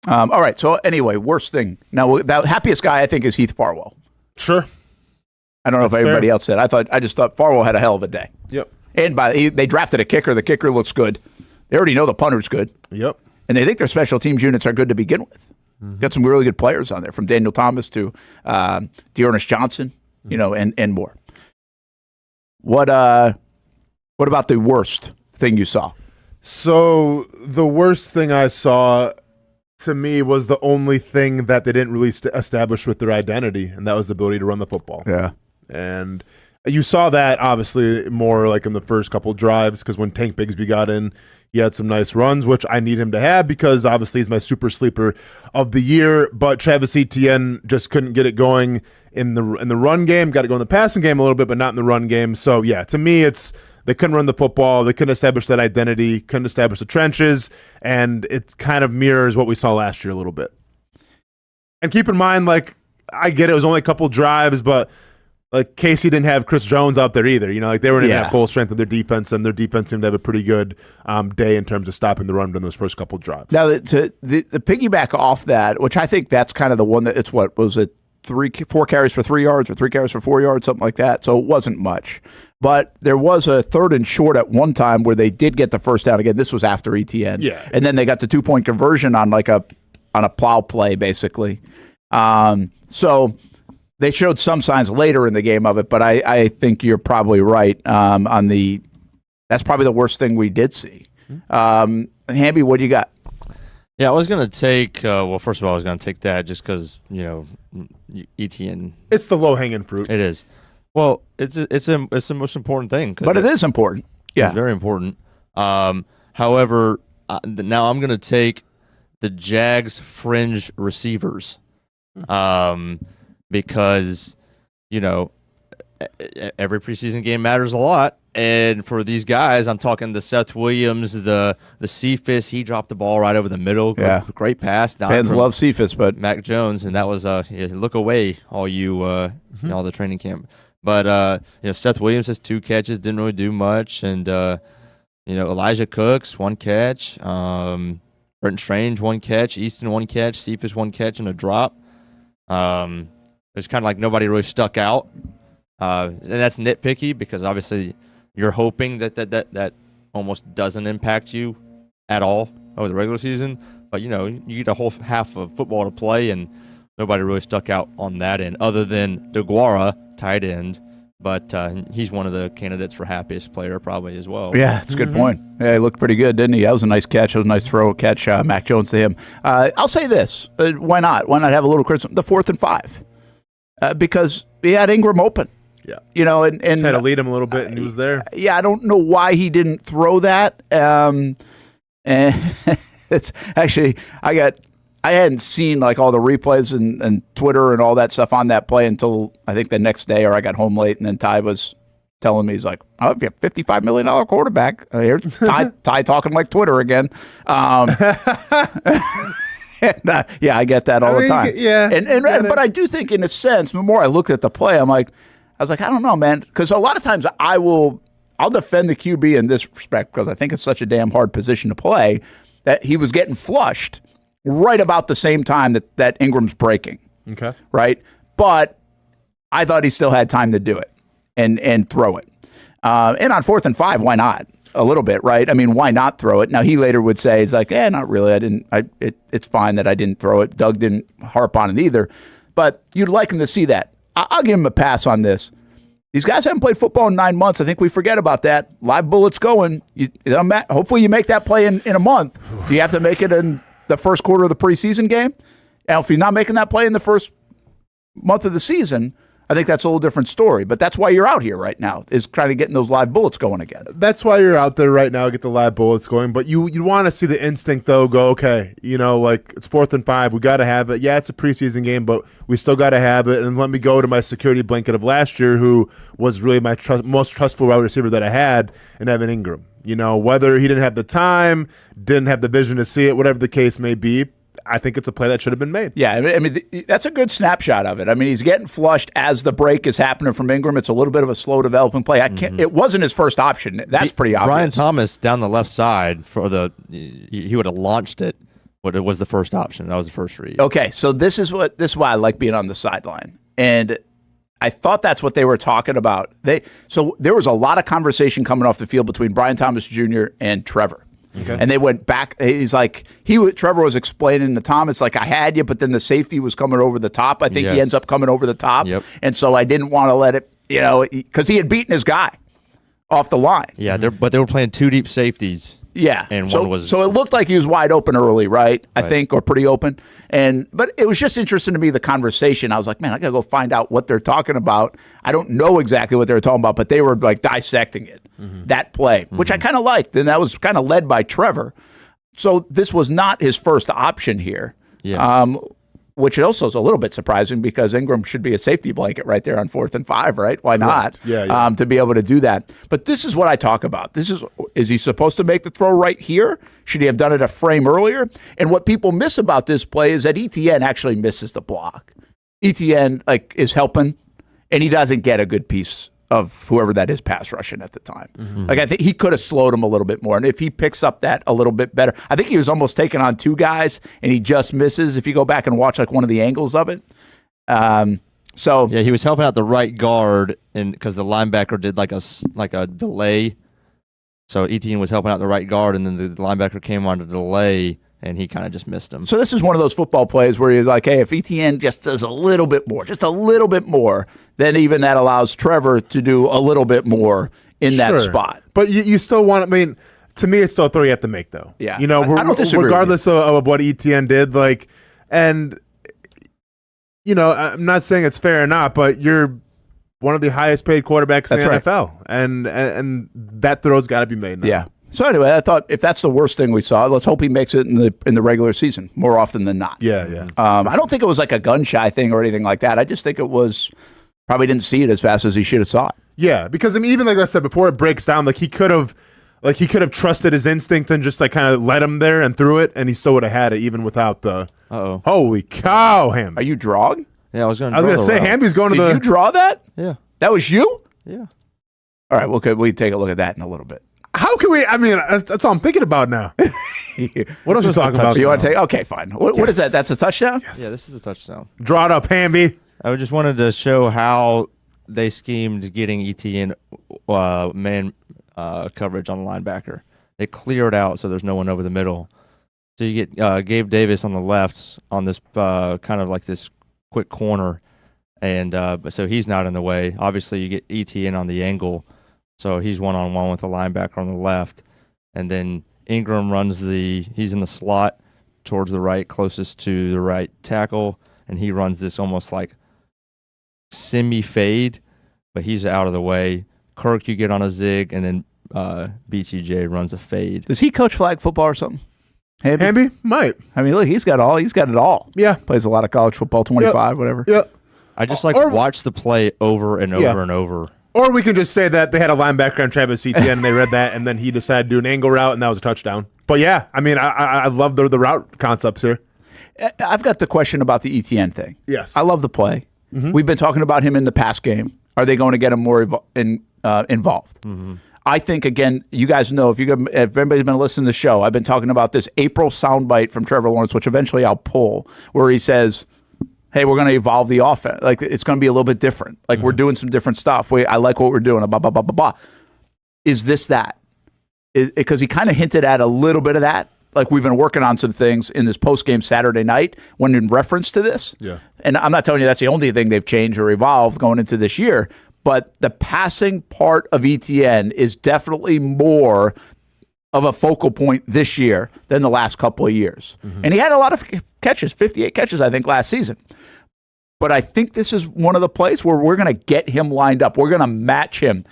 All right, so anyway, worst thing. Now, the happiest guy, I think, is Heath Farwell. Sure. I don't know if everybody else said. I just thought Farwell had a hell of a day. Yep. And they drafted a kicker. The kicker looks good. They already know the punter's good. Yep. And they think their special teams units are good to begin with. Got some really good players on there, from Daniel Thomas to Dearness Johnson, and more. What about the worst thing you saw? So the worst thing I saw, to me, was the only thing that they didn't really establish with their identity, and that was the ability to run the football. Yeah. And you saw that, obviously, more like in the first couple drives, because when Tank Bigsby got in, he had some nice runs, which I need him to have because obviously he's my super sleeper of the year. But Travis Etienne just couldn't get it going in the run game. Got to go in the passing game a little bit, but not in the run game. So yeah, to me, they couldn't run the football. They couldn't establish that identity. Couldn't establish the trenches, and it kind of mirrors what we saw last year a little bit. And keep in mind, like I get it was only a couple drives, but like Casey didn't have Chris Jones out there either. They weren't at full strength of their defense, and their defense seemed to have a pretty good day in terms of stopping the run in those first couple drives. Now, the piggyback off that, which I think that's kind of the one that it's what was it 4 carries for 3 yards or 3 carries for 4 yards, something like that. So it wasn't much, but there was a 3rd and short at one time where they did get the first down. Again, this was after Etienne, and then they got the 2-point conversion on a plow play basically. So. They showed some signs later in the game of it, but I think you're probably right that's probably the worst thing we did see. Hamby, what do you got? Yeah, I was going to take, first of all, I was going to take that just because, Etienne. It's the low-hanging fruit. It is. Well, it's the most important thing. But it is important. Yeah. It's very important. However, now I'm going to take the Jags fringe receivers. Because, every preseason game matters a lot. And for these guys, I'm talking the Seth Williams, the Cephas. He dropped the ball right over the middle. Yeah. Great pass. Fans love Cephas, but Mac Jones, and that was look away, all you all the training camp. But Seth Williams has 2 catches, didn't really do much, and Elijah Cooks 1 catch, Brenton Strange 1 catch, Easton 1 catch, Cephas 1 catch and a drop. It's kind of like nobody really stuck out, and that's nitpicky because obviously you're hoping that almost doesn't impact you at all over the regular season. But you get a whole half of football to play, and nobody really stuck out on that end, other than DeGuara, tight end. But he's one of the candidates for happiest player probably as well. Yeah, that's a good point. Yeah, he looked pretty good, didn't he? That was a nice catch. That was a nice throw catch, Mac Jones to him. I'll say this. Why not? Why not have a little criticism? The 4th and 5. Because he had Ingram open. Yeah. And just had to lead him a little bit, and he was there. Yeah, I don't know why he didn't throw that. And it's actually, I hadn't seen like all the replays and Twitter and all that stuff on that play until I think the next day, or I got home late, and then Ty was telling me, he's like, "Oh, if you have $55 million quarterback." Here's Ty talking like Twitter again. Yeah, I get that all the time. Yeah, but I do think, in a sense, the more I look at the play, I was like, I don't know, man, because a lot of times I'll defend the QB in this respect because I think it's such a damn hard position to play that he was getting flushed right about the same time that Ingram's breaking. Okay. Right, but I thought he still had time to do it and throw it. And on 4th and 5, why not? A little bit, right? I mean, why not throw it? Now, he later would say, he's like, not really. It's fine that I didn't throw it. Doug didn't harp on it either. But you'd like him to see that. I'll give him a pass on this. These guys haven't played football in 9 months. I think we forget about that. Live bullets going. Hopefully you make that play in a month. Do you have to make it in the first quarter of the preseason game? And if you're not making that play in the first month of the season, I think that's a little different story. But that's why you're out here right now, is trying to getting those live bullets going again. That's why you're out there right now, get the live bullets going. But you want to see the instinct, though, go, okay, like it's 4th and 5. We got to have it. Yeah, it's a preseason game, but we still got to have it. And let me go to my security blanket of last year, who was really my most trustful wide receiver that I had, and Evan Ingram. Whether he didn't have the time, didn't have the vision to see it, whatever the case may be, I think it's a play that should have been made. Yeah, I mean, that's a good snapshot of it. I mean, he's getting flushed as the break is happening from Ingram. It's a little bit of a slow developing play. It wasn't his first option. That's pretty obvious. Brian Thomas down the left side he would have launched it. But it was the first option. That was the first read. Okay, so this is why I like being on the sideline. And I thought that's what they were talking about. So there was a lot of conversation coming off the field between Brian Thomas Jr. and Trevor. Okay. And they went back. He's like, Trevor was explaining to Thomas, like, I had you, but then the safety was coming over the top. I think he ends up coming over the top. Yep. And so I didn't want to let it, because he had beaten his guy off the line. Yeah, but they were playing 2 deep safeties. Yeah. And so it looked like he was wide open early, right? I think, or pretty open. But it was just interesting to me, the conversation. I was like, man, I got to go find out what they're talking about. I don't know exactly what they were talking about, but they were like dissecting it, that play, which I kind of liked. And that was kind of led by Trevor. So this was not his first option here. Yes. Which also is a little bit surprising because Ingram should be a safety blanket right there on 4th and 5, right? Why not? Yeah. To be able to do that. But this is what I talk about. Is he supposed to make the throw right here? Should he have done it a frame earlier? And what people miss about this play is that ETN actually misses the block. ETN is helping, and he doesn't get a good piece of whoever that is pass rushing at the time. I think he could have slowed him a little bit more. And if he picks up that a little bit better, I think he was almost taking on 2 guys and he just misses. If you go back and watch one of the angles of it. He was helping out the right guard because the linebacker did like a delay. So Etienne was helping out the right guard, and then the linebacker came on to delay, and he kind of just missed him. So this is one of those football plays where you're like, hey, if Etienne just does a little bit more, then even that allows Trevor to do a little bit more in that spot. But you still want, to me, it's still a throw you have to make, though. Yeah. I don't disagree regardless of what Etienne did, I'm not saying it's fair or not, but you're one of the highest paid quarterbacks in the NFL. And that throw's got to be made now. Yeah. So anyway, I thought if that's the worst thing we saw, let's hope he makes it in the regular season more often than not. Yeah. I don't think it was like a gun-shy thing or anything like that. I just think it was probably didn't see it as fast as he should have saw it. Yeah, because even like I said before, it breaks down. He could have trusted his instinct and just kind of let him there and threw it, and he still would have had it even without the. Uh-oh. Holy cow, Hamby! Are you drawing? Yeah, I was going to say Hamby's going to the. Did you draw that? Yeah. That was you? Yeah. All right. Well, could we take a look at that in a little bit? How can we? That's all I'm thinking about now. What else are you talking about? You want to take? Okay, fine. What is that? That's a touchdown? Yes. Yeah, this is a touchdown. Draw it up, Hamby. I just wanted to show how they schemed getting ETN man coverage on the linebacker. They clear it out so there's no one over the middle. So you get Gabe Davis on the left on this kind of like this quick corner, and so he's not in the way. Obviously, you get ETN on the angle, so he's one-on-one with the linebacker on the left, and then Ingram he's in the slot towards the right, closest to the right tackle, and he runs this almost like semi-fade, but he's out of the way. Kirk, you get on a zig, and then BTJ runs a fade. Does he coach flag football or something? Hamby might. Look, he's got it all. Yeah. Plays a lot of college football, 25, whatever. Yeah. I just watch the play over and over and over. Or we can just say that they had a linebacker on Travis Etienne, and they read that, and then he decided to do an angle route, and that was a touchdown. But yeah, I love the route concepts here. I've got the question about the ETN thing. Yes. I love the play. We've been talking about him in the past game. Are they going to get him more involved? I think, again, you guys know, if everybody's been listening to the show, I've been talking about this April soundbite from Trevor Lawrence, which eventually I'll pull, where he says, hey, we're going to evolve the offense. Like, it's going to be a little bit different. Like, we're doing some different stuff. I like what we're doing, blah, blah, blah, blah, blah. Is this that? Because he kind of hinted at a little bit of that. Like, we've been working on some things in this post-game Saturday night when in reference to this. Yeah. And I'm not telling you that's the only thing they've changed or evolved going into this year, but the passing part of ETN is definitely more of a focal point this year than the last couple of years. And he had a lot of catches, 58 catches, I think, last season. But I think this is one of the plays where we're going to get him lined up. We're going to match him.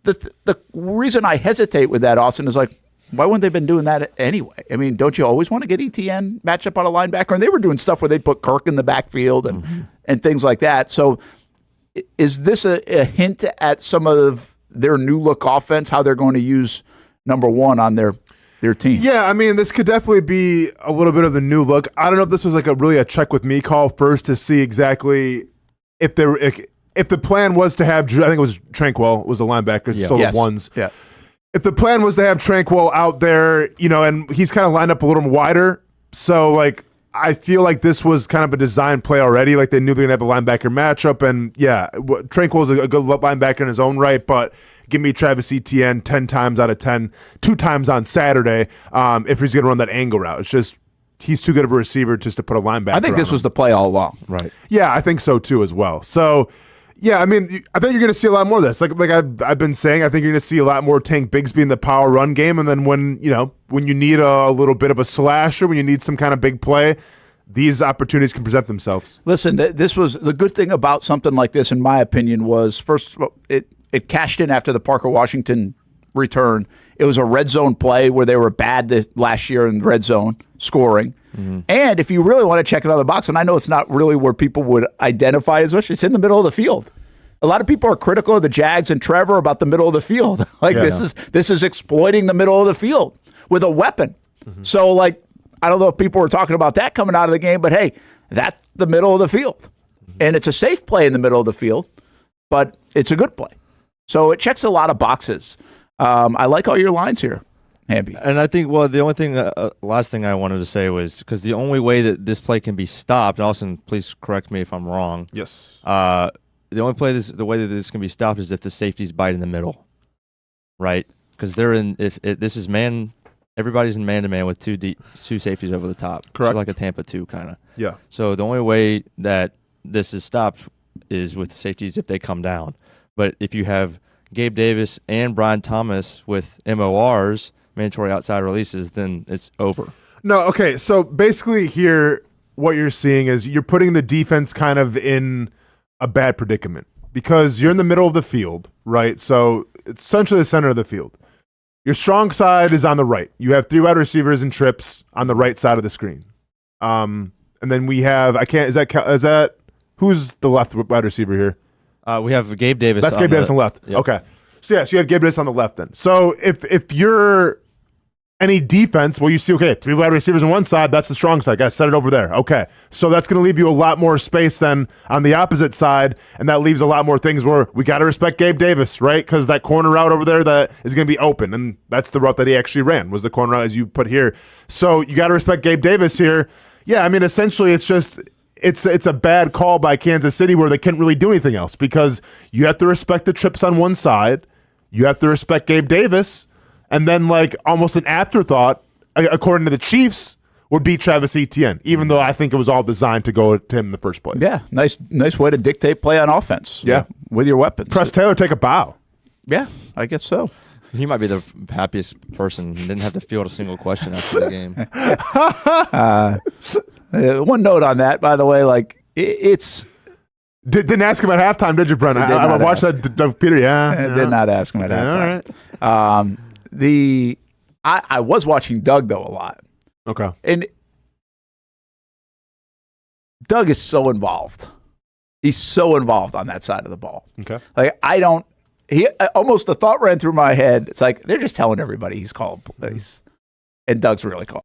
The reason I hesitate with that, Austen, is like, why wouldn't they have been doing that anyway? I mean, don't you always want to get ETN match up on a linebacker? And they were doing stuff where they'd put Kirk in the backfield and things like that. So is this a hint at some of their new look offense, how they're going to use number one on their team? Yeah, I mean, this could definitely be a little bit of the new look. I don't know if this was like really a check with me call first to see exactly if the plan was to have, I think it was Tranquil was the linebacker, still the ones. Yeah. If the plan was to have Tranquil out there, and he's kind of lined up a little wider, so like I feel like this was kind of a design play already. Like they knew they were going to have a linebacker matchup, and Tranquil is a good linebacker in his own right, but give me Travis Etienne 10 times out of 10, 2 times on Saturday if he's going to run that angle route. It's just he's too good of a receiver just to put a linebacker. I think this was the play all along. Right. Yeah, I think so too as well. So. Yeah, I mean, I think you're going to see a lot more of this. Like I've been saying, I think you're going to see a lot more Tank Bigsby in the power run game, and then when you need a little bit of a slasher, when you need some kind of big play, these opportunities can present themselves. Listen, this was the good thing about something like this, in my opinion, was first of all, it cashed in after the Parker Washington return. It was a red zone play where they were bad last year in red zone scoring. And if you really want to check another box, and I know it's not really where people would identify as much, it's in the middle of the field. A lot of people are critical of the Jags and Trevor about the middle of the field. This is exploiting the middle of the field with a weapon. So, like, I don't know if people were talking about that coming out of the game, but hey, that's the middle of the field. And it's a safe play in the middle of the field, but it's a good play. So it checks a lot of boxes. I like all your lines here, Hamby. And I think, the only thing, last thing I wanted to say was, because the only way that this play can be stopped, Austin, please correct me if I'm wrong. Yes. The way that this can be stopped is if the safeties bite in the middle, right? Because this is man, everybody's in man-to-man with two safeties over the top. Correct. So like a Tampa 2 kind of. Yeah. So the only way that this is stopped is with the safeties if they come down. But if you have Gabe Davis and Brian Thomas with MORs, mandatory outside releases, then it's over. No, okay. So basically here, what you're seeing is you're putting the defense kind of in a bad predicament because you're in the middle of the field, right? So it's essentially the center of the field. Your strong side is on the right. You have 3 wide receivers and trips on the right side of the screen. And then we have, is that who's the left wide receiver here? We have Gabe Davis. That's Gabe Davis on the left. Yep. Okay. So you have Gabe Davis on the left then. So if you're any defense, you see, 3 wide receivers on one side, that's the strong side. Guys, set it over there. Okay. So that's going to leave you a lot more space than on the opposite side, and that leaves a lot more things where we got to respect Gabe Davis, right? Because that corner route over there that is going to be open, and that's the route that he actually ran, was the corner route as you put here. So you got to respect Gabe Davis here. Yeah, I mean, essentially it's just it's a bad call by Kansas City where they couldn't really do anything else because you have to respect the trips on one side, you have to respect Gabe Davis, and then like almost an afterthought, according to the Chiefs, would be Travis Etienne, even though I think it was all designed to go to him in the first place. Yeah, nice way to dictate play on offense. Yeah, with your weapons. Press Taylor, take a bow. Yeah, I guess so. He might be the happiest person. He didn't have to field a single question after the game. One note on that, by the way, like it's. Didn't ask him at halftime, did you, Brent? I watched that, Peter. Yeah, did not ask him at halftime. All right. I was watching Doug though a lot. Okay. And Doug is so involved. He's so involved on that side of the ball. Okay. Like almost the thought ran through my head. It's like they're just telling everybody he's calling plays, and Doug's really calling.